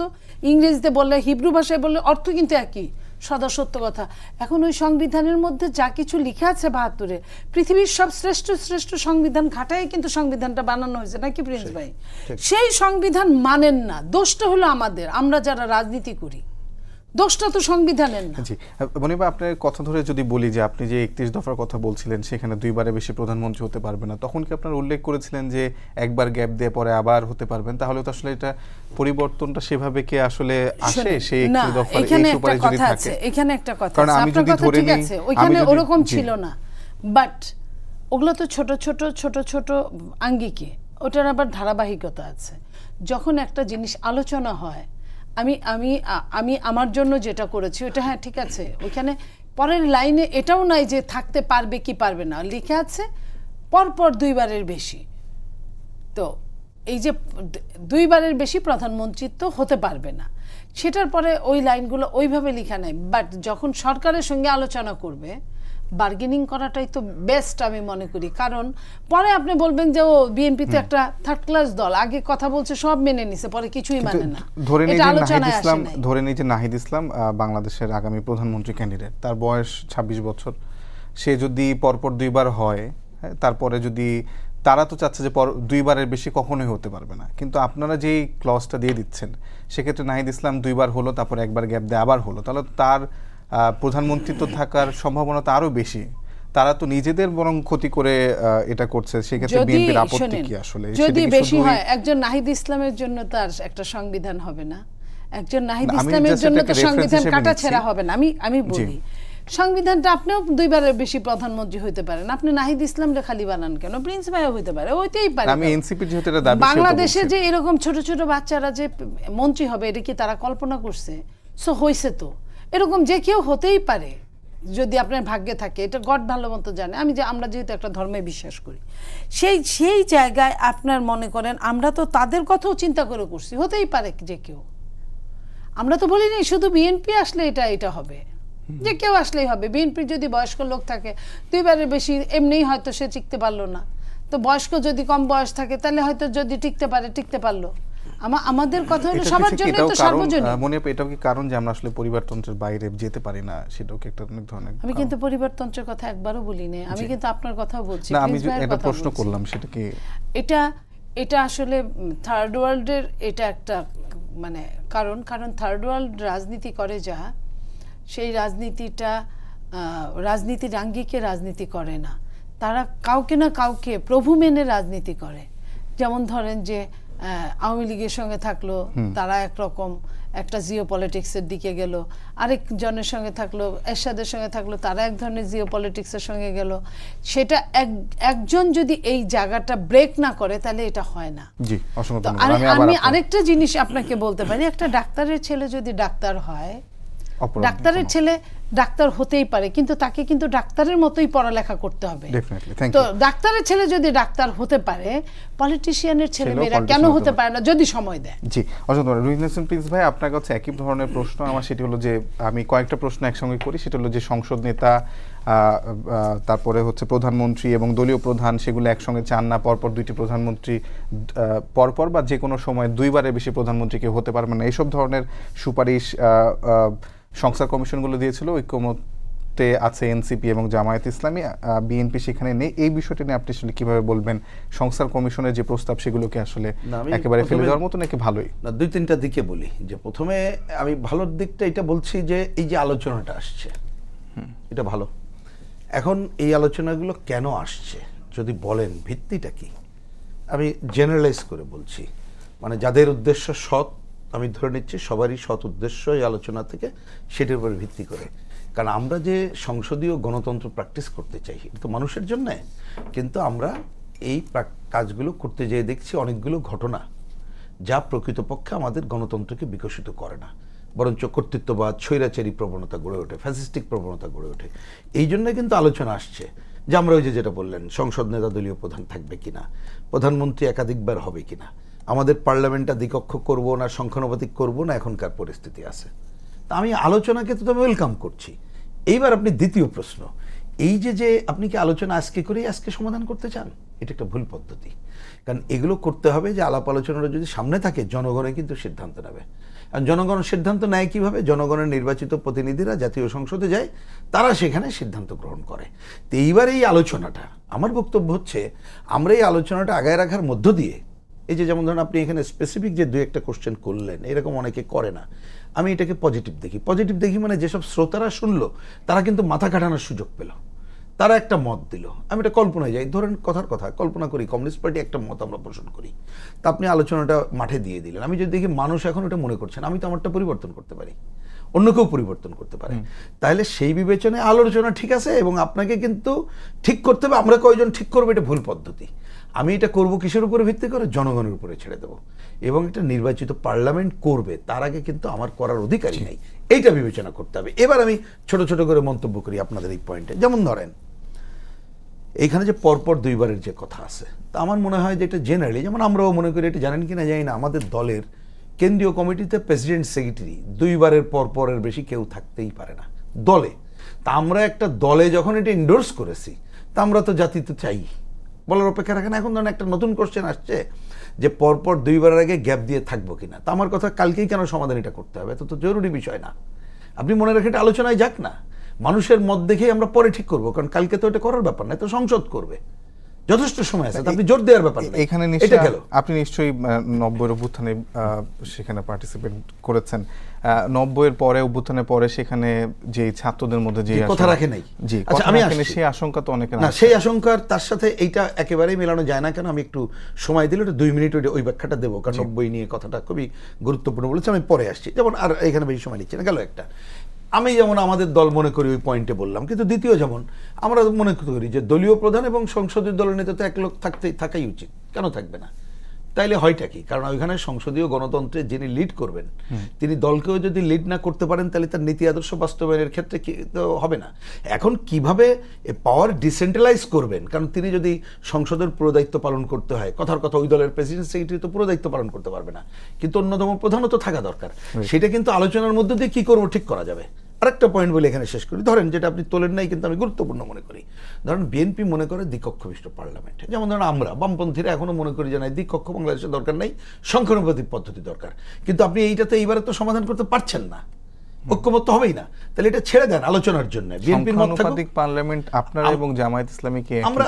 ইংরেজিতে বললে, হিব্রু ভাষায় বললে অর্থ কিন্তু একই, সদা সত্য কথা। এখন ওই সংবিধানের মধ্যে যা কিছু লিখা আছে 72-এ, পৃথিবীর সব শ্রেষ্ঠ সংবিধান ঘাটায় কিন্তু সংবিধানটা বানানো হয়েছে, নাকি প্রিন্স ভাই? সেই সংবিধান মানেন না, দোষটা হলো আমাদের, আমরা যারা রাজনীতি করি, দোষটা তো সংবিধানের না। জি, মনিবা আপনার কথা ধরে যদি বলি যে আপনি যে 31 দফার কথা বলছিলেন, সেখানে 2বারের বেশি প্রধানমন্ত্রী হতে পারবে না, তখন কি আপনার উল্লেখ করেছিলেন যে একবার গ্যাপ দিয়ে পরে আবার হতে পারবেন? তাহলে তো আসলে এটা পরিবর্তনটা সেভাবে কি আসলে আসে সেই 31 দফার এই সুপারিশ যদি থাকে? এখানে একটা কথা আছে, আপনার কথা ঠিক আছে, ওইখানে ওরকম ছিল না, বাট ওগুলো তো ছোট ছোট আঙ্গিকে, ওটার আবার ধারাবাহিকতা আছে। যখন একটা জিনিস আলোচনা হয়, আমি আমার জন্য যেটা করেছি ওটা হ্যাঁ ঠিক আছে, ওইখানে পরের লাইনে এটাও নাই যে থাকতে পারবে কি পারবে না, লিখে আছে পরপর 2বারের বেশি। তো এই যে 2বারের বেশি প্রধানমন্ত্রিত্ব হতে পারবে না, সেটার পরে ওই লাইনগুলো ওইভাবে লেখা নাই। বাট যখন সরকারের সঙ্গে আলোচনা করবে, বার্গেনিং করাটাই তো বেস্ট আমি মনে করি। কারণ পরে আপনি বলবেন যে ও বিএনপি তো একটা থার্ড ক্লাস দল, আগে কথা বলছে সব মেনে নিছে, পরে কিছুই মানে না। ধরে নিই যে নাহিদ ইসলাম বাংলাদেশের আগামী প্রধানমন্ত্রী ক্যান্ডিডেট, তার বয়স 26 বছর, সে যদি পরপর 2বার হয়, তারপরে যদি তারা তো চাচ্ছে যে 2বারের বেশি কখনোই হতে পারবে না, কিন্তু আপনারা যেই ক্লজটা দিয়ে দিচ্ছেন, সেক্ষেত্রে নাহিদ ইসলাম 2বার হলো, তারপর একবার গ্যাপ দিয়ে আবার হলো, তাহলে তার প্রধানমন্ত্রিত্ব থাকার সম্ভাবনা তো আরো বেশি। তারা তো নিজেদের বরং ক্ষতি করে এটা করছে, সেক্ষেত্রে বিএনপির আপত্তি কি আসলে? যদি বেশি হয়, একজন নাহিদ ইসলামের জন্য তার একটা সংবিধান হবে না, একজন নাহিদ ইসলামের জন্য তো সংবিধান কাটাছেঁড়া হবে না। আমি বলি সংবিধানটা আপনিও 2বারের বেশি প্রধানমন্ত্রী হইতে পারেন, আপনি নাহিদ ইসলামরে খালি বানান কেন? প্রিন্স ভাইও হইতে পারে, হইতেই পারে। আমি এনসিপি যেহেতু এটা দাবি, বাংলাদেশে যে এরকম ছোট বাচ্চারা যে মন্ত্রী হবে, এটা কি তারা কল্পনা করছে? সো হইছে তো, এরকম যে কেউ হতেই পারে যদি আপনার ভাগ্যে থাকে, এটা গড ভালো মতো জানে। আমরা যেহেতু একটা ধর্মে বিশ্বাস করি, সেই জায়গায় আপনার মনে করেন আমরা তো তাদের কথাও চিন্তা করে করছি, হতেই পারে যে কেউ। আমরা তো বলিনি শুধু বিএনপি আসলে এটা হবে, যে কেউ আসলেই হবে। বিএনপির যদি বয়স্ক লোক থাকে 2বারের বেশি, এমনিই হয়তো সে টিকতে পারলো না, তো বয়স্ক যদি কম বয়স থাকে তাহলে হয়তো যদি টিকতে পারলো। আমাদের কথা হলো সবার জন্য তো সার্বজনীন। মনে হয় এটাও কি কারণ যে আমরা আসলে পরিবারতন্ত্রের বাইরে যেতে পারি না, সেটাও কি একটা অনেক ধরনের? আমি কিন্তু পরিবারতন্ত্রের কথা একবারও বলি না, আমি কিন্তু আপনার কথাও বলছি না, আমি একটা প্রশ্ন করলাম, সেটা কি এটা আসলে থার্ড ওয়ার্ল্ডের এটা একটা মানে কারণ থার্ড ওয়ার্ল্ড রাজনীতি করে যা, সেই রাজনীতির আঙ্গিকে রাজনীতি করে না, তারা কাউকে না কাউকে প্রভু মেনে রাজনীতি করে। যেমন ধরেন যে আওয়ামী লীগের সঙ্গে থাকলো তারা একরকম, একটা জিও পলিটিক্সের দিকে গেল, আরেকজনের সঙ্গে থাকলো, এরশাদের সঙ্গে থাকলো, তারা এক ধরনের জিও পলিটিক্সের সঙ্গে গেল। সেটা একজন যদি এই জায়গাটা ব্রেক না করে তাহলে এটা হয় না। জি, অসংখ্য তো ধন্যবাদ। আমি আরেকটা জিনিস আপনাকে বলতে পারি, একটা ডাক্তারের ছেলে যদি ডাক্তার হয়, ডাক্তারের ছেলে ডাক্তার হতেই পারে, কিন্তু তাকে কিন্তু ডাক্তারের মতোই পড়ালেখা করতে হবে। তো ডাক্তারের ছেলে যদি ডাক্তার হতে পারে, পলিটিশিয়ানের ছেলে মেয়েরা কেন হতে পারে না যদি সময় দেয়? জি, অসংখ্য ধন্যবাদ। রুহিন হোসেন প্রিন্স ভাই, আপনার কাছে একই ধরনের প্রশ্ন আমার। সেটি হলো যে আমি কয়েকটা প্রশ্ন একসঙ্গে করি। সেটা হলো যে সংসদ নেতা, তারপরে হচ্ছে প্রধানমন্ত্রী এবং দলীয় প্রধান, সেগুলো একসঙ্গে চান না পরপর দুইটি প্রধানমন্ত্রী পরপর বা যে কোনো সময় দুইবারের বেশি প্রধানমন্ত্রী কেউ হতে পারবে না, এইসব ধরনের সুপারিশ সংস্কার কমিশনগুলো দিয়েছিল। ঐক্যমতে আছে এনসিপি এবং জামায়াত ইসলামী, বিএনপি সেখানে নেই। এই বিষয়টি নিয়ে আপনি আসলে কিভাবে বলবেন? সংস্কার কমিশনের যে প্রস্তাব সেগুলোকে আসলে একেবারে ফেলে দেওয়ার মতো নাকি ভালোই? না, দুই তিনটা দিকে বলি। যে প্রথমে আমি ভালোর দিকটা এটা বলছি যে এই যে আলোচনাটা আসছে এটা ভালো। এখন এই আলোচনাগুলো কেন আসছে যদি বলেন ভিত্তিটা কি, আমি জেনারেলাইজ করে বলছি। মানে যাদের উদ্দেশ্য সৎ, আমি ধরে নিচ্ছি সবারই সৎ উদ্দেশ্য এই আলোচনা থেকে, সেটার উপর ভিত্তি করে। কারণ আমরা যে সংসদীয় গণতন্ত্র প্র্যাকটিস করতে চাই এটা তো মানুষের জন্য, কিন্তু আমরা এই কাজগুলো করতে যেয়ে দেখছি অনেকগুলো ঘটনা যা প্রকৃতপক্ষে আমাদের গণতন্ত্রকে বিকশিত করে না, বরঞ্চ কর্তৃত্ববাদ, স্বৈরাচারী প্রবণতা গড়ে ওঠে, ফ্যাসিস্টিক প্রবণতা গড়ে ওঠে। এই জন্য কিন্তু আলোচনা আসছে যে আমরা ওই যে যেটা বললেন, সংসদ নেতা দলীয় প্রধান থাকবে কিনা, প্রধানমন্ত্রী একাধিকবার হবে কিনা, আমাদের পার্লামেন্টটা দ্বিকক্ষ করব না সংখ্যানুপাতিক করব না, এখনকার পরিস্থিতি আছে। তা আমি আলোচনাকে তো আমি ওয়েলকাম করছি। এইবার আপনি দ্বিতীয় প্রশ্ন, এই যে আপনি কি আলোচনা আজকে করেই আজকে সমাধান করতে চান, এটা একটা ভুল পদ্ধতি। কারণ এগুলো করতে হবে যে আলাপ আলোচনাটা যদি সামনে থাকে, জনগণে কিন্তু সিদ্ধান্ত নেবে। আর জনগণ সিদ্ধান্ত নেয় কিভাবে? জনগণের নির্বাচিত প্রতিনিধিরা জাতীয় সংসদে যায়, তারা সেখানে সিদ্ধান্ত গ্রহণ করে। তো এইবার এই আলোচনাটা, আমার বক্তব্য হচ্ছে আমরা এই আলোচনাটা আগায় রাখার মধ্য দিয়ে, এই যে যেমন ধরুন আপনি এখানে স্পেসিফিক যে 2-1টা কোশ্চেন করলেন, এরকম অনেকে করে না। আমি এটাকে পজিটিভ দেখি। পজিটিভ দেখি মানে যেসব শ্রোতারা শুনলো তারা কিন্তু মাথা কাটানোর সুযোগ পেল, তারা একটা মত দিল। আমি এটা কল্পনায় যাই, ধরেন কথার কথা কল্পনা করি কমিউনিস্ট পার্টি একটা মত আমরা পোষণ করি, তা আপনি আলোচনাটা মাঠে দিয়ে দিলেন। আমি যদি দেখি মানুষ এখন ওটা মনে করছেন, আমি তো আমারটা পরিবর্তন করতে পারি, অন্য কেউ পরিবর্তন করতে পারে, তাহলে সেই বিবেচনায় আলোচনা ঠিক আছে এবং আপনাকে কিন্তু ঠিক করতে হবে। আমরা কয়জন ঠিক করবো এটা ভুল পদ্ধতি। আমি এটা করব কিসের উপরে ভিত্তি করে? জনগণের উপরে ছেড়ে দেবো, এবং এটা নির্বাচিত পার্লামেন্ট করবে, তার আগে কিন্তু আমার করার অধিকারই নেই, এইটা বিবেচনা করতে হবে। এবার আমি ছোট ছোট করে মন্তব্য করি আপনাদের এই পয়েন্টে। যেমন ধরেন এইখানে যে পরপর দুইবারের যে কথা আছে, তা আমার মনে হয় যে এটা জেনারেলি, যেমন আমরাও মনে করি, এটা জানেন কিনা জানি না, আমাদের দলের কেন্দ্রীয় কমিটিতে প্রেসিডেন্ট সেক্রেটারি দুইবারের পরের বেশি কেউ থাকতেই পারে না দলে। তা আমরা একটা দলে যখন এটা ইন্ডোর্স করেছি, তা আমরা তো জাতিতে চাই, বলার অপেক্ষা রাখে না। এখন ধরেন একটা নতুন কোশ্চেন আসছে যে পরপর দুইবারের আগে গ্যাপ দিয়ে থাকবো কিনা, তা আমার কথা কালকেই কেন সমাধান এটা করতে হবে? এত তো জরুরি বিষয় না। আপনি মনে রাখেন এটা আলোচনায় যাক না, মানুষের মত দেখেই আমরা পরে ঠিক করবো, কারণ কালকে তো এটা করার ব্যাপার না, তো সংসদ করবে, যথেষ্ট সময় আছে, আপনি জোর দেওয়ার ব্যাপার না। এখানে আপনি নিশ্চয়ই 90-এর অভ্যুত্থানে সেখানে পার্টিসিপেট করেছেন। 90-এর পরে, অভ্যুত্থানের পরে সেখানে যে ছাত্রদের মধ্যে যে কথা রাখে নাই, জি, আচ্ছা আমি সেই আশঙ্কা তো অনেকে না, সেই আশঙ্কার তার সাথে এইটা একেবারেই মেলানো যায় না। কেন? আমি একটু সময় দিলে ওটা 2 মিনিট ওই ব্যাখ্যাটা দেবো, কারণ 90 নিয়ে কথাটা খুবই গুরুত্বপূর্ণ বলেছে, আমি পরে আসছি। যেমন আর এখানে বেশি সময় নিচ্ছি না, গেল একটা। আমি যেমন আমাদের দল মনে করি ওই পয়েন্টে বললাম, কিন্তু দ্বিতীয় যেমন আমরা মনে করি যে দলীয় প্রধান এবং সংসদীয় দলের নেতা তো এক লোক থাকাই উচিত, কেন থাকবে না? তাইলে হয়টা কি? কারণ ওইখানে সংসদীয় গণতন্ত্রে যিনি লিড করবেন, তিনি দলকেও যদি লিড না করতে পারেন, তাহলে তার নীতি আদর্শ বাস্তবায়নের ক্ষেত্রে তো হবে না। এখন কিভাবে পাওয়ার ডিসেন্ট্রালাইজ করবেন? কারণ তিনি যদি সংসদের পুরো দায়িত্ব পালন করতে হয়, কথার কথা ওই দলের প্রেসিডেন্ট সেক্রেটারি তো পুরো দায়িত্ব পালন করতে পারবে না, কিন্তু অন্যতম প্রধানও তো থাকা দরকার। সেটা কিন্তু আলোচনার মধ্যে দিয়ে কি করবো ঠিক করা যাবে। আরেকটা পয়েন্ট বলে এখানে শেষ করি। ধরেন যেটা আপনি তোলেন নাই, কিন্তু আমি গুরুত্বপূর্ণ মনে করি, ধরেন বিএনপি মনে করে দ্বিকক্ষ বিশিষ্ট পার্লামেন্ট। যেমন ধরেন আমরা বামপন্থীরা এখনো মনে করি যে নাই, দ্বিকক্ষ বাংলাদেশের দরকার নেই, সংখ্যানুপাতিক পদ্ধতি দরকার। কিন্তু আপনি এইটাতে এইবারে তো সমাধান করতে পারছেন না, ঐক্যমত হবেই না, তাহলে এটা ছেড়ে দেন আলোচনার জন্য। বিএনপির সংখ্যানুপাতিক পার্লামেন্ট আপনারা এবং জামায়াত ইসলামীকে আমরা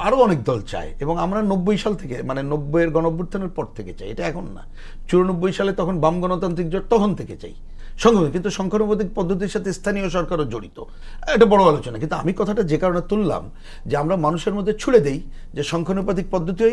আরো অনেক দল চাই, এবং আমরা 90 সাল থেকে, মানে 90-এর গণঅভ্যুত্থানের পর থেকে চাই, এটা এখন না। 94 সালে তখন বাম গণতান্ত্রিক জোট, তখন থেকে চাই সংখ্যানুপাতিক, কিন্তু সংখ্যানুপাতিক পদ্ধতির সাথে স্থানীয় সরকারও জড়িত, এটা বড় আলোচনা। কিন্তু আমি কথাটা যে কারণে তুললাম, যে আমরা মানুষের মধ্যে ছুড়ে দেই যে সংখ্যানুপাতিক পদ্ধতি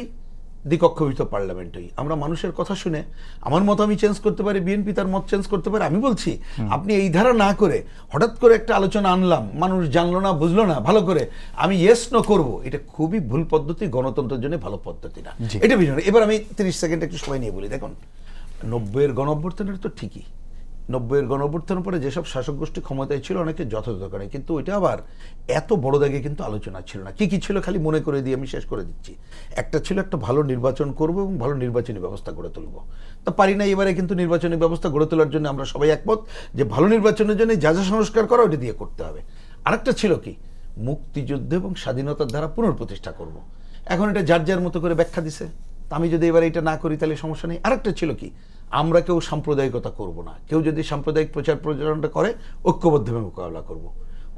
দ্বিকক্ষবিত পার্লামেন্টই। আমরা মানুষের কথা শুনে আমার মত আমি চেঞ্জ করতে পারি, বিএনপি তার মত চেঞ্জ করতে পারে। আমি বলছি আপনি এই ধারা না করে হঠাৎ করে একটা আলোচনা আনলাম, মানুষ জানলো না বুঝলো না, ভালো করে আমি ইয়েস নো করবো, এটা খুবই ভুল পদ্ধতি, গণতন্ত্রের জন্য ভালো পদ্ধতি না। এটা বিষয়। এবার আমি 30 সেকেন্ড একটু সময় নিয়ে বলি। দেখুন 90-এর গণঅভ্যুত্থানের তো ঠিকই, 90-এর গণঅভ্যুত্থানের পরে যেসব শাসক গোষ্ঠী ক্ষমতায় ছিল অনেকে যথাযথ করে, কিন্তু ওইটা আবার এত বড় দাগে কিন্তু আলোচনা ছিল না। কি কি ছিল খালি মনে করে দিয়ে আমি শেষ করে দিচ্ছি। একটা ছিল একটা ভালো নির্বাচন করব এবং ভালো নির্বাচনী ব্যবস্থা গড়ে তুলব। তা পারি না এবারে, কিন্তু নির্বাচনী ব্যবস্থা গড়ে তোলার জন্য আমরা সবাই একমত যে ভালো নির্বাচনের জন্য যা যা সংস্কার করা ওটা দিয়ে করতে হবে। আরেকটা ছিল কি, মুক্তিযুদ্ধ এবং স্বাধীনতার ধারা পুনঃপ্রতিষ্ঠা করব। এখন এটা যার যার মতো করে ব্যাখ্যা দিছে, তা আমি যদি এবার এটা না করি তাহলে সমস্যা নেই। আরেকটা ছিল কি, আমরা কেউ সাম্প্রদায়িকতা করব না, কেউ যদি সাম্প্রদায়িক প্রচার প্রচারণা করে ঐক্যবদ্ধভাবে মোকাবেলা করব।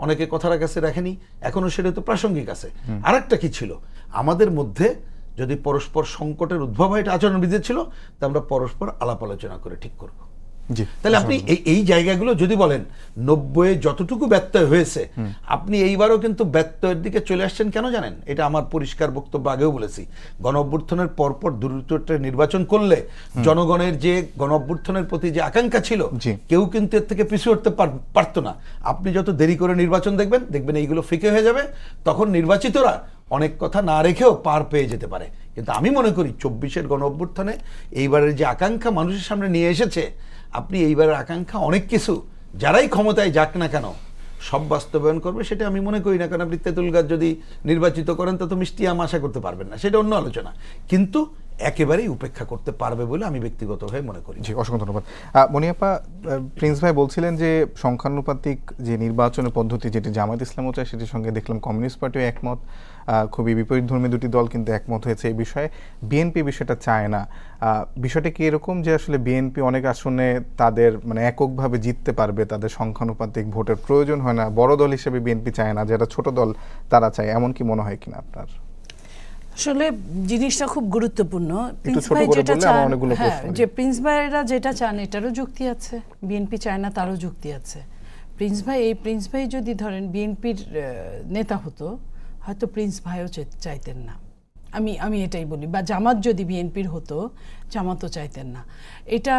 অনেকে কথার কাছে রাখেনি, এখনো সেটা তো প্রাসঙ্গিক আছে। আরেকটা কি ছিল, আমাদের মধ্যে যদি পরস্পর সংকটের উদ্ভব হয়, এটা আচরণবিধি ছিল, তা আমরা পরস্পর আলাপ আলোচনা করে ঠিক করব। তাহলে আপনি এই জায়গাগুলো যদি বলেন 90-এ যতটুকু ব্যত্যয় হয়েছে, আপনি এইবারও কিন্তু ব্যত্যয়ের দিকে চলে আসছেন। কেন জানেন? এটা আমার পরিষ্কার বক্তব্য, আগেও বলেছি। গণঅভ্যুত্থানের পরপর দ্রুত একটা নির্বাচন করলে জনগণের যে গণঅভ্যুত্থানের প্রতি যে আকাঙ্ক্ষা ছিল, কেউ কিন্তু এর থেকে পিছু উঠতে পারতো না। আপনি যত দেরি করে নির্বাচন দেখবেন এইগুলো ফিকে হয়ে যাবে। তখন নির্বাচিতরা অনেক কথা না রেখেও পার পেয়ে যেতে পারে। কিন্তু আমি মনে করি 24-এর গণঅভ্যুত্থানে এইবারের যে আকাঙ্ক্ষা মানুষের সামনে নিয়ে এসেছে, আপনি এইবারের আকাঙ্ক্ষা অনেক কিছু যারাই ক্ষমতায় যাক না কেন সব বাস্তবায়ন করবে, সেটা আমি মনে করি না। কারণ আপনি তেঁতুল গাছ যদি নির্বাচিত করেন তা তো মিষ্টি আম আশা করতে পারবেন না, সেটা অন্য আলোচনা। কিন্তু একেবারেই উপেক্ষা করতে পারবে বলে আমি ব্যক্তিগতভাবে মনে করি। জি, অসংখ্য ধন্যবাদ। মনিয়াপা, প্রিন্স ভাই বলছিলেন যে সংখ্যানুপাতিক যে নির্বাচনের পদ্ধতি যেটি জামায়াত ইসলামও চায়, সেটির সঙ্গে দেখলাম কমিউনিস্ট পার্টিও একমত। খুবই বিপরীতধর্মী দুটি দল কিন্তু একমত হয়েছে এই বিষয়ে। বিএনপি বিষয়টা চায় না। বিষয়টা কি এরকম যে আসলে বিএনপি অনেক আসনে তাদের মানে এককভাবে জিততে পারবে, তাদের সংখ্যানুপাতিক ভোটের প্রয়োজন হয় না, বড় দল হিসেবে বিএনপি চায় না, যারা ছোট দল তারা চায়, এমন কি মনে হয় কিনা আপনার? আসলে জিনিসটা খুব গুরুত্বপূর্ণ। প্রিন্স ভাই যেটা চান, যে প্রিন্স ভাইরা যেটা চান এটারও যুক্তি আছে, বিএনপি চায় না তারও যুক্তি আছে। প্রিন্স ভাই যদি ধরেন বিএনপির নেতা হতো, হয়তো প্রিন্স ভাইও চাইতেন না। আমি এটাই বলি। বা জামাত যদি বিএনপির হতো, জামাতও চাইতেন না। এটা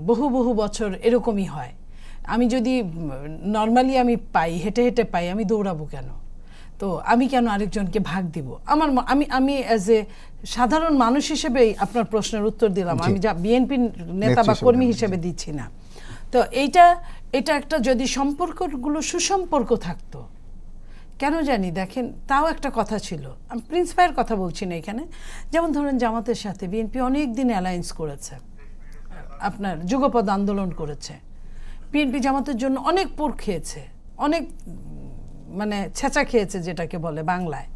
বহু বছর এরকমই হয়। আমি যদি নর্মালি আমি পাই, হেঁটে হেঁটে পাই, আমি দৌড়াবো কেন? তো আমি কেন আরেকজনকে ভাগ দিব? আমি অ্যাজ এ সাধারণ মানুষ হিসেবেই আপনার প্রশ্নের উত্তর দিলাম। আমি বিএনপির নেতা বা কর্মী হিসেবে দিচ্ছি না। তো এটা একটা যদি সম্পর্কগুলো সুসম্পর্ক থাকতো, কেন জানি দেখেন, তাও একটা কথা ছিল। আমি প্রিন্স ভাইয়ের কথা বলছি না এখানে। যেমন ধরেন জামাতের সাথে বিএনপি অনেক দিন অ্যালায়েন্স করেছে, আপনার যুগপৎ আন্দোলন করেছে। বিএনপি জামাতের জন্য অনেক পোর খেয়েছে, অনেক মানে ছেঁচা খেয়েছে যেটাকে বলে বাংলায়।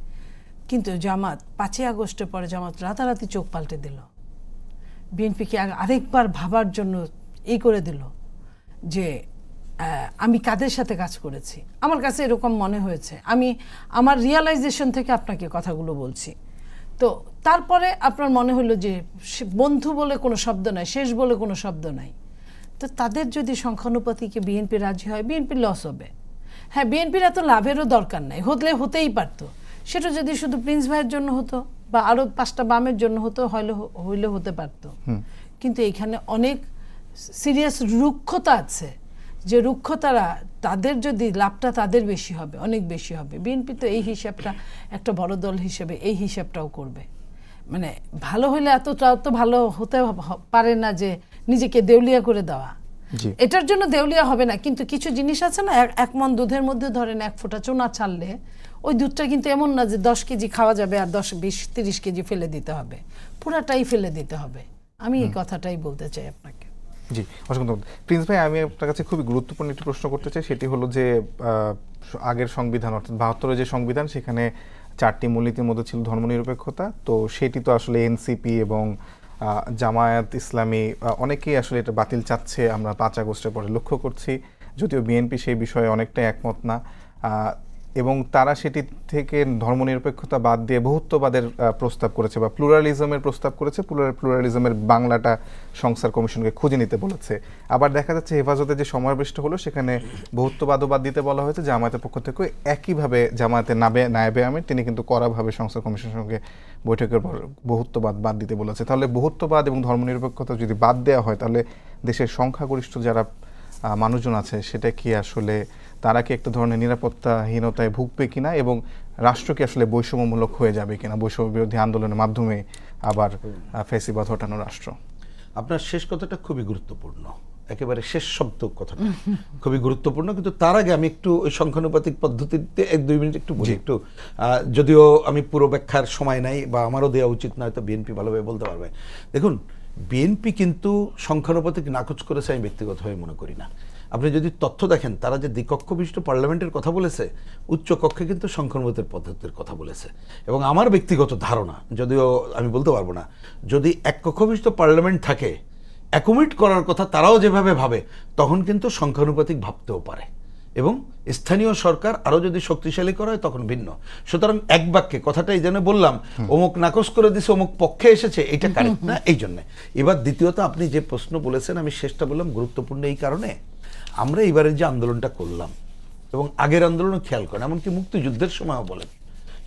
কিন্তু জামাত 5ই আগস্টের পরে জামাত রাতারাতি চোখ পাল্টে দিল। বিএনপিকে আরেকবার ভাবার জন্য করে দিল যে আমি কাদের সাথে কাজ করেছি। আমার কাছে এরকম মনে হয়েছে। আমার রিয়ালাইজেশন থেকে আপনাকে কথাগুলো বলছি। তো তারপরে আপনার মনে হলো যে বন্ধু বলে কোনো শব্দ নাই, শেষ বলে কোনো শব্দ নাই। তো তাদের যদি সংখ্যানুপাতিকে বিএনপি রাজি হয়, বিএনপির লস হবে। হ্যাঁ, বিএনপির এত লাভেরও দরকার নাই, হতেই পারতো। সেটা যদি শুধু প্রিন্স ভাইয়ের জন্য হতো বা আরো 5টা বামের জন্য হতো, হইলে হতে পারতো। কিন্তু এখানে অনেক সিরিয়াস রুক্ষতা আছে, যে রুক্ষতারা তাদের যদি লাভটা তাদের বেশি হবে, অনেক বেশি হবে। বিএনপি তো এই হিসাবটা একটা বড় দল হিসেবে এই হিসাবটাও করবে। মানে ভালো হইলে এতটাও তো ভালো হতে পারে না যে নিজেকে দেউলিয়া করে দেওয়া। এটার জন্য দেউলিয়া হবে না, কিন্তু কিছু জিনিস আছে না, 1 মণ দুধের মধ্যে ধরেন 1 ফোঁটা চুনা ছাড়লে ওই দুধটা কিন্তু এমন না যে 10 কেজি খাওয়া যাবে আর 10, 20, 30 কেজি ফেলে দিতে হবে, পুরাটাই ফেলে দিতে হবে। আমি এই কথাটাই বলতে চাই আপনাকে। জি, অসংখ্য ধন্যবাদ। প্রিন্স ভাই, আমি আপনার কাছে খুবই গুরুত্বপূর্ণ একটি প্রশ্ন করতে চাই। সেটি হলো যে আগের সংবিধান অর্থাৎ 72-এর যে সংবিধান, সেখানে 4টি মূলনীতির মধ্যে ছিল ধর্মনিরপেক্ষতা। তো সেটি তো আসলে এনসিপি এবং জামায়াত ইসলামী অনেকেই আসলে এটা বাতিল চাচ্ছে, আমরা 5 আগস্টের পরে লক্ষ্য করছি। যদিও বিএনপি সেই বিষয়ে অনেকটাই একমত না। এবং তারা সেটি থেকে ধর্মনিরপেক্ষতা বাদ দিয়ে বহুত্ববাদের প্রস্তাব করেছে বা প্লুরালিজমের প্রস্তাব করেছে। প্লুরালিজমের বাংলাটা সংস্কার কমিশনকে খুঁজে নিতে বলেছে। আবার দেখা যাচ্ছে হেফাজতে যে সমাবেশটা হলো সেখানে বহুত্ববাদও বাদ দিতে বলা হয়েছে। জামায়াতের পক্ষ থেকে একইভাবে জামায়াতের নায়েবে আমির তিনি কিন্তু কড়াভাবে সংস্কার কমিশনের সঙ্গে বৈঠকের পর বহুত্ববাদ বাদ দিতে বলেছে। তাহলে বহুত্ববাদ এবং ধর্মনিরপেক্ষতা যদি বাদ দেওয়া হয় তাহলে দেশের সংখ্যাগরিষ্ঠ যারা মানুষজন আছে সেটা কি আসলে তারা কি একটা ধরনের নিরাপত্তাহীনতায় ভুগবে কিনা এবং রাষ্ট্র কি আসলে বৈষম্যমূলক হয়ে যাবে কিনা বৈষম্য বিরোধী আন্দোলনের মাধ্যমে আবার ফ্যাসিবাদ হটানো রাষ্ট্র? আপনার শেষ কথাটা খুবই গুরুত্বপূর্ণ, একেবারে শেষ শব্দ কথাটা খুবই গুরুত্বপূর্ণ। কিন্তু তার আগে আমি একটু ওই সংখ্যানুপাতিক পদ্ধতিতে 1-2 মিনিট একটু বলি। একটু যদিও আমি পুরো ব্যাখ্যার সময় নাই বা আমারও দেওয়া উচিত নয়, তো বিএনপি ভালোভাবে বলতে পারবে। দেখুন, বিএনপি কিন্তু সংখ্যানুপাতিক নাকচ করেছে আমি ব্যক্তিগতভাবে মনে করি না। আপনি যদি তথ্য দেখেন, তারা যে দ্বিকক্ষ বিশিষ্ট পার্লামেন্টের কথা বলেছে, উচ্চ কক্ষে কিন্তু সংখ্যানুপাতিক পদ্ধতির কথা বলেছে। এবং আমার ব্যক্তিগত ধারণা, যদিও আমি বলতে পারবো না, যদি এক কক্ষ বিশিষ্ট পার্লামেন্ট থাকে, অ্যাকোমোডেট করার কথা তারাও যেভাবে ভাবে, তখন কিন্তু সংখ্যানুপাতিক ভাবতেও পারে এবং স্থানীয় সরকার আরও যদি শক্তিশালী করা হয় তখন ভিন্ন। সুতরাং এক বাক্যে কথাটা এই জন্য বললাম, অমুক নাকচ করে দিছে, অমুক পক্ষে এসেছে, এটা কারেক্ট না এই জন্যে। এবার দ্বিতীয়ত আপনি যে প্রশ্ন বলেছেন, আমি শেষটা বললাম গুরুত্বপূর্ণ এই কারণে, আমরা এবারের যে আন্দোলনটা করলাম এবং আগের আন্দোলনও খেয়াল করেন, এমনকি মুক্তিযুদ্ধের সময়ও বলেন,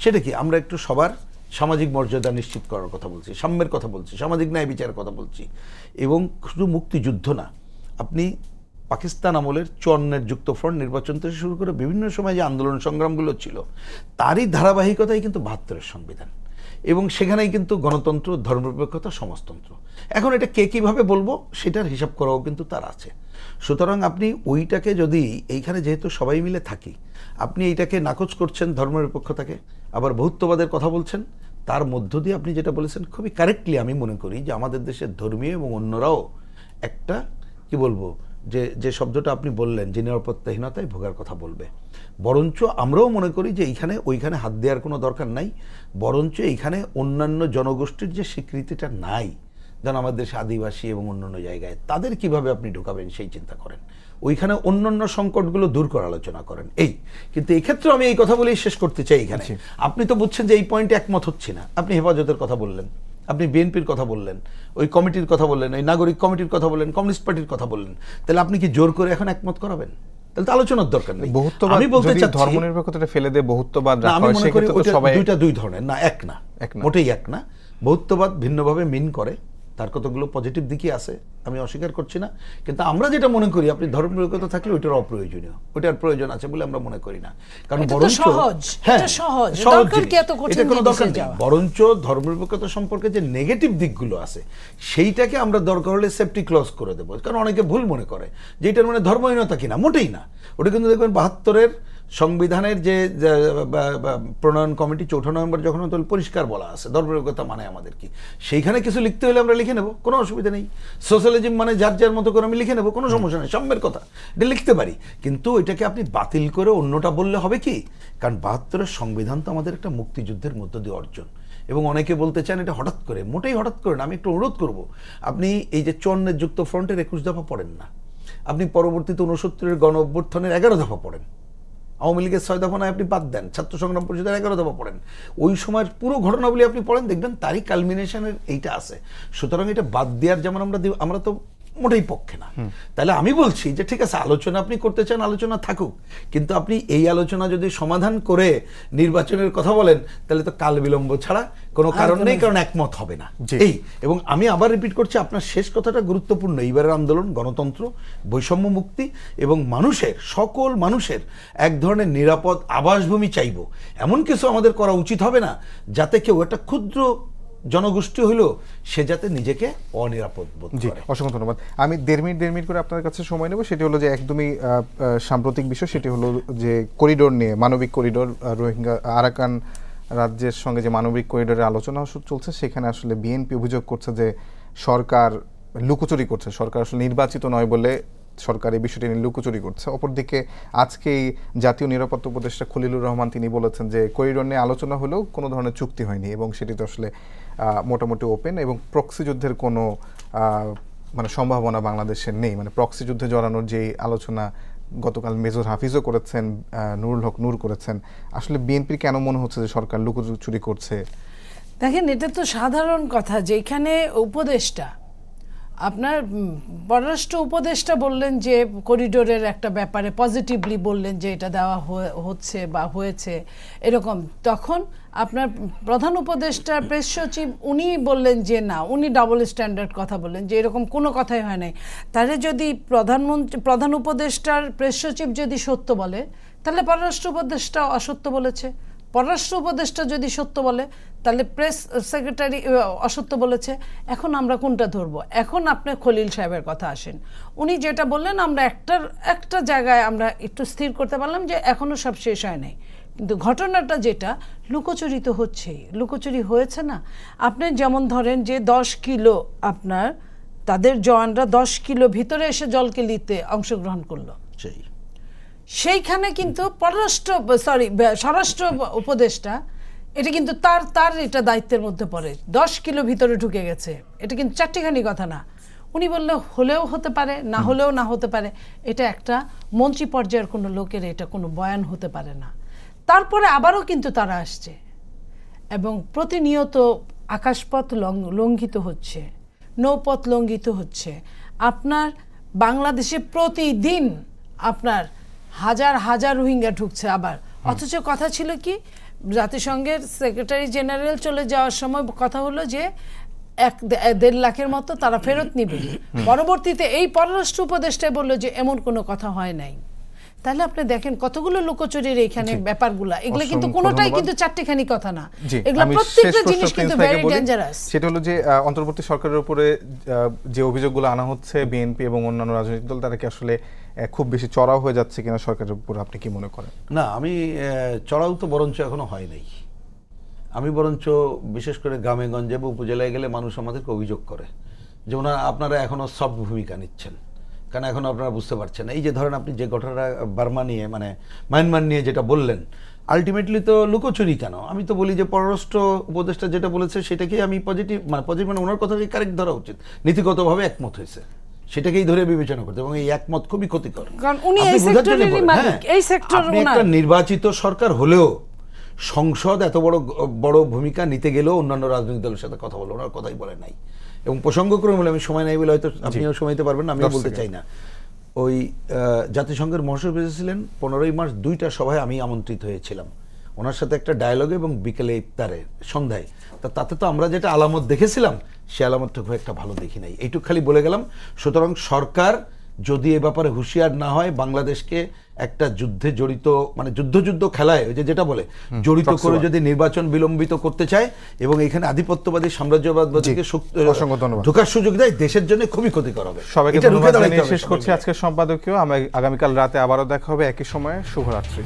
সেটা কি আমরা একটু সবার সামাজিক মর্যাদা নিশ্চিত করার কথা বলছি, সাম্যের কথা বলছি, সামাজিক ন্যায় বিচারের কথা বলছি। এবং শুধু মুক্তিযুদ্ধ না, আপনি পাকিস্তান আমলের 54-এর যুক্তফ্রন্ট নির্বাচন থেকে শুরু করে বিভিন্ন সময় যে আন্দোলন সংগ্রামগুলো ছিল, তারই ধারাবাহিকতাই কিন্তু 72-এর সংবিধান। এবং সেখানেই কিন্তু গণতন্ত্র, ধর্মনিরপেক্ষতা, সমাজতন্ত্র। এখন এটা কে কীভাবে বলবো সেটার হিসাব করাও কিন্তু তার আছে। সুতরাং আপনি ওইটাকে যদি এইখানে যেহেতু সবাই মিলে থাকি, আপনি এইটাকে নাকচ করছেন ধর্মনিরপেক্ষতাকে, আবার বহুত্ববাদের কথা বলছেন, তার মধ্য দিয়ে আপনি যেটা বলেছেন খুবই কারেক্টলি আমি মনে করি যে আমাদের দেশের ধর্মীয় এবং অন্যরাও একটা কি বলবো যে শব্দটা আপনি বললেন যে নিরাপত্তাহীনতায় ভোগার কথা বলবে। বরঞ্চ আমরাও মনে করি যে এইখানে ওইখানে হাত দেওয়ার কোনো দরকার নাই, বরঞ্চ এইখানে অন্যান্য জনগোষ্ঠীর যে স্বীকৃতিটা নাই, যেন আমাদের দেশে আদিবাসী এবং অন্যান্য জায়গায়, তাদের কিভাবে আপনি ঢোকাবেন সেই চিন্তা করেন, ওইখানে অন্যান্য সংকটগুলো দূর করার আলোচনা করেন। এই কিন্তু এই ক্ষেত্রে আমি এই কথা বলেই শেষ করতে চাই। এখানে আপনি তো বুঝছেন যে এই পয়েন্টে একমত হচ্ছি না। আপনি হেফাজতের কথা বললেন, আপনি বিএনপির কথা বললেন, ওই কমিটির কথা বললেন, ওই নাগরিক কমিটির কথা বললেন, কমিউনিস্ট পার্টির কথা বললেন, তাহলে আপনি কি জোর করে এখন একমত করাবেন? তাহলে তো আলোচনার দরকার নেই। আমি বলতে চাচ্ছি ধর্মনিরপেক্ষতাটা ফেলে দিয়ে বহুত্ববাদ রাখা হয়, সেক্ষেত্রে তো সবাই দুই ধরনের না, এক না, মোটেই এক না। বহুত্ববাদ ভিন্নভাবে মিন করে, তার কতগুলো পজিটিভ দিকই আছে, আমি অস্বীকার করছি না। কিন্তু আমরা যেটা মনে করি, আপনি ধর্মনিরপেক্ষতা থাকলে ওইটার অপ্রয়োজনীয়, ওইটার প্রয়োজন আছে বলে আমরা মনে করি না। কারণ বরঞ্চ এটা কোনো দরকার নেই, বরঞ্চ ধর্মনিরপেক্ষতা সম্পর্কে যে নেগেটিভ দিকগুলো আছে সেইটাকে আমরা দরকার হলে সেফটি ক্লজ করে দেবো। কারণ অনেকে ভুল মনে করে যে এটার মানে ধর্মহীনতা কিনা, মোটেই না। ওটা কিন্তু দেখবেন 72-এর সংবিধানের যে প্রণয়ন কমিটি 4 নভেম্বর যখন পরিষ্কার বলা আছে ধর্মনিরপেক্ষতা মানে আমাদের কি, সেইখানে কিছু লিখতে হলে আমরা লিখে নেব, কোনো অসুবিধা নেই। সোশ্যালিজম মানে যার যার মতো করে আমি লিখে নেব, কোনো সমস্যা নেই, সাম্যের কথা এটা লিখতে পারি। কিন্তু এটাকে আপনি বাতিল করে অন্যটা বললে হবে কি? কারণ 72-এর সংবিধান তো আমাদের একটা মুক্তিযুদ্ধের মধ্য দিয়ে অর্জন। এবং অনেকে বলতে চান এটা হঠাৎ করে, মোটেই হঠাৎ করে না। আমি একটু অনুরোধ করব, আপনি এই যে 54-এর যুক্তফ্রন্টের 21 দফা পড়েন না, আপনি পরবর্তীতে 69-এর গণ অভ্যুত্থানের 11 দফা পড়েন, আওয়ামী লীগের 6 দফা নয় আপনি বাদ দেন, ছাত্র সংগ্রাম পরিষদের 11 দফা পড়েন, ওই সময়ের পুরো ঘটনাবলী আপনি পড়েন, দেখবেন তারই কালমিনেশনের এইটা আছে। সুতরাং এটা বাদ দেওয়ার যেমন আমরা তো মোটেই পক্ষে না। তাহলে আমি বলছি যে ঠিক আছে, আলোচনা আপনি করতে চান, আলোচনা থাকুক, কিন্তু আপনি এই আলোচনা যদি সমাধান করে নির্বাচনের কথা বলেন, তাহলে তো কাল বিলম্ব ছাড়া কোনো কারণ নেই, কারণ একমত হবে না। এই এবং আমি আবার রিপিট করছি, আপনার শেষ কথাটা গুরুত্বপূর্ণ। এইবারের আন্দোলন গণতন্ত্র, বৈষম্য মুক্তি এবং মানুষের, সকল মানুষের এক ধরনের নিরাপদ আবাসভূমি চাইব, এমন কিছু আমাদের করা উচিত হবে না যাতে কেউ একটা ক্ষুদ্র জনগোষ্ঠী হলো সে যাতে নিজেকে অনিরাপদ বোধ করে। অসংখ্য ধন্যবাদ। আমি 1.5 মিনিট করে আপনার কাছে সময় নেব। সেটি হলো যে একদমই সাম্প্রতিক বিষয়, সেটি হলো যে করিডোর নিয়ে, মানবিক করিডোর, রোহিঙ্গা আরাকান রাজ্যের সঙ্গে যে মানবিক করিডোরের আলোচনা চলছে, সেখানে আসলে বিএনপি অভিযোগ করছে যে সরকার লুকোচুরি করছে, সরকার আসলে নির্বাচিত নয় বলে সরকার এই বিষয়টি নিয়ে লুকোচুরি করছে। অপরদিকে আজকেই জাতীয় নিরাপত্তা উপদেষ্টা খলিলুর রহমান তিনি বলেছেন যে করিডোর নিয়ে আলোচনা হলেও কোনো ধরনের চুক্তি হয়নি এবং সেটি তো আসলে মোটামুটি ওপেন এবং প্রক্সি যুদ্ধের কোনো মানে সম্ভাবনা বাংলাদেশের নেই, মানে প্রক্সি যুদ্ধে জড়ানোর যে আলোচনা গতকাল মেজর হাফিজও করেছেন, নুরুল হক নূর করেছেন। আসলে বিএনপির কেন মনে হচ্ছে যে সরকার লুকোচুরি করছে? দেখেন, এটা তো সাধারণ কথা, যেখানে উপদেষ্টা আপনার পররাষ্ট্র উপদেষ্টা বললেন যে করিডোরের একটা ব্যাপারে পজিটিভলি বললেন যে এটা দেওয়া হচ্ছে বা হয়েছে এরকম, তখন আপনার প্রধান উপদেষ্টার প্রেস সচিব উনি বললেন যে না, উনি ডাবল স্ট্যান্ডার্ড কথা বললেন যে এরকম কোনো কথাই হয় নাই। তাহলে যদি প্রধান উপদেষ্টার প্রেস সচিব যদি সত্য বলে, তাহলে পররাষ্ট্র উপদেষ্টা অসত্য বলেছে। পররাষ্ট্র উপদেষ্টা যদি সত্য বলে, তাহলে প্রেস সেক্রেটারি অসত্য বলেছে। এখন আমরা কোনটা ধরবো? এখন আপনি খলিল সাহেবের কথা আসেন, উনি যেটা বললেন আমরা একটা জায়গায় আমরা একটু স্থির করতে পারলাম যে এখনো সব শেষ হয় নাই, কিন্তু ঘটনাটা যেটা লুকোচুরি তো হচ্ছেই, লুকোচুরি হয়েছে না। আপনি যেমন ধরেন যে 10 কিলো আপনার তাদের জওয়ানরা 10 কিলো ভিতরে এসে জলকেলিতে অংশগ্রহণ করলো, সেইখানে কিন্তু স্বরাষ্ট্র উপদেষ্টা এটা কিন্তু তার এটা দায়িত্বের মধ্যে পড়ে। 10 কিলো ভিতরে ঢুকে গেছে, এটা কিন্তু চারটিখানি কথা না। উনি বললে হলেও হতে পারে, না হলেও না হতে পারে। এটা একটা মন্ত্রী পর্যায়ের কোনো লোকের এটা কোনো বয়ান হতে পারে না। তারপরে আবারও কিন্তু তারা আসছে এবং প্রতিনিয়ত আকাশপথ লঙ্ঘিত হচ্ছে, নৌপথ লঙ্ঘিত হচ্ছে। আপনার বাংলাদেশে প্রতিদিন আপনার হাজার হাজার রোহিঙ্গা ঢুকছে আবার, অথচ কথা ছিল কি, জাতিসংঘের সেক্রেটারি জেনারেল চলে যাওয়ার সময় কথা হলো যে 1-1.5 লাখের মতো তারা ফেরত নিবে। পরবর্তীতে এই পররাষ্ট্র উপদেষ্টায় বললো যে এমন কোনো কথা হয় নাই। তাহলে আপনি দেখেন কতগুলো লুকোচুরির এখানে ব্যাপারগুলো, এগুলো কিন্তু কোনোটাই কিন্তু চারটিখানি কথা না, এগুলো প্রত্যেকটা জিনিস কিন্তু ভেরি ডেঞ্জারাস। সেটা হলো যে অন্তর্বর্তী সরকারের উপরে যে অভিযোগগুলো আনা হচ্ছে বিএনপি এবং অন্যান্য রাজনৈতিক দল, তারা কি আসলে খুব বেশি চড়াও হয়ে যাচ্ছে কিনা সরকারের উপর, আপনি কি মনে করেন? না, আমি চড়াও তো বরঞ্চ এখনো হয় নাই। আমি বরঞ্চ বিশেষ করে গ্রামে গঞ্জে বা উপজেলায় গেলে মানুষ আমাদেরকে অভিযোগ করে যে আপনারা এখনো সফট ভূমিকা নিচ্ছেন, কারণ এখন আপনারা বুঝতে পারছেন। এই যে ধরেন আপনি যে ঘটনাটা বার্মা নিয়ে মানে মায়ানমার নিয়ে যেটা বললেন, আলটিমেটলি তো লুকোচুরি কেন? আমি তো বলি যে পররাষ্ট্র উপদেষ্টা যেটা বলেছে সেটাকেই আমি পজিটিভ মানে ওনার কথাকে কারেক্ট ধরা উচিত। নীতিগতভাবে একমত হয়েছে, সেটাকেই ধরে বিবেচনা করতে, এবং এই একমত খুবই ক্ষতিকর। কারণ উনি এই সেক্টরেরই মালিক, এই সেক্টর আপনি একটা নির্বাচিত সরকার হলেও সংসদ এত বড় ভূমিকা নিতে গেলেও অন্যান্য রাজনৈতিক দলের সাথে কথা বলে, ওনার কথাই বলে নাই। এবং প্রসঙ্গক্রমে বলে, আমি সময় নাই বলে হয়তো আপনিও সময় দিতে পারবেন না, আমিও বলতে চাই না। ওই জাতিসংঘের মহাসচিব এসেছিলেন 15ই মার্চ 2টা সভায় আমি আমন্ত্রিত হয়েছিলাম ওনার সাথে, একটা ডায়ালগে এবং বিকেলে ইফতারে সন্ধ্যায়। তাতে তো আমরা যেটা আলামত দেখেছিলাম সে আলামতটা খুব একটা ভালো দেখি নাই, এইটুকু খালি বলে গেলাম। সুতরাং সরকার যদি এ ব্যাপারে হুঁশিয়ার না হয়, বাংলাদেশকে একটা যুদ্ধে জড়িত মানে যুদ্ধ খেলায় ওই যেটা বলে জড়িত করে যদি নির্বাচন বিলম্বিত করতে চায় এবং এখানে আধিপত্যবাদী সাম্রাজ্যবাদীকে ঢোকার সুযোগ দেয়, দেশের জন্য খুবই ক্ষতিকর হবে। সবাইকে ধন্যবাদ জানিয়ে শেষ করছি আজকের সম্পাদকীয়। আমরা আগামীকাল রাতে আবারও দেখা হবে একই সময়ে। শুভরাত্রি।